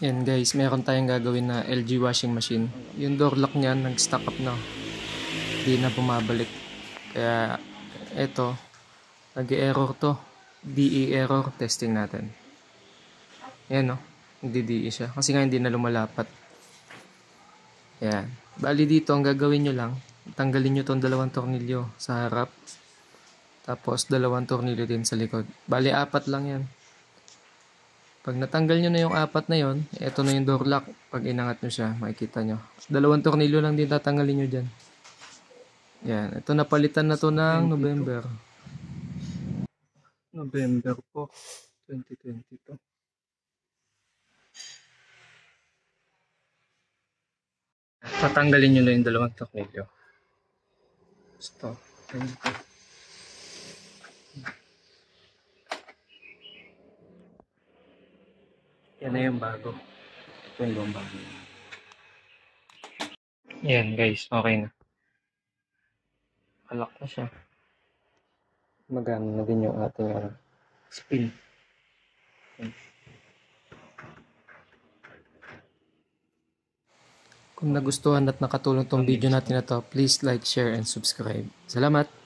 Yan guys, meron tayong gagawin na LG washing machine. Yung door lock niyan nag-stock up na. Hindi na bumabalik. Kaya eto, nag-error to. DE error testing natin. Yan no, nagdi-DE siya. Kasi nga hindi na lumalapat. Yan. Bali dito, ang gagawin nyo lang, tanggalin nyo tong dalawang tornilyo sa harap. Tapos dalawang tornilyo din sa likod. Bali, apat lang yan. Pag natanggal nyo na yung apat na yon, ito na yung door lock. Pag inangat nyo siya, makikita nyo. Dalawang tornilyo lang din tatanggalin nyo dyan. Yan. Ito napalitan na to ng November. November po. 2022. Tatanggalin nyo lang yung dalawang tornilyo. Ito. Yan na yung bago. Ito yung bago. Yan guys, okay na. Alak na siya. Magana na din yung ating spin. Kung nagustuhan at nakatulong tong video natin na to, please like, share, and subscribe. Salamat!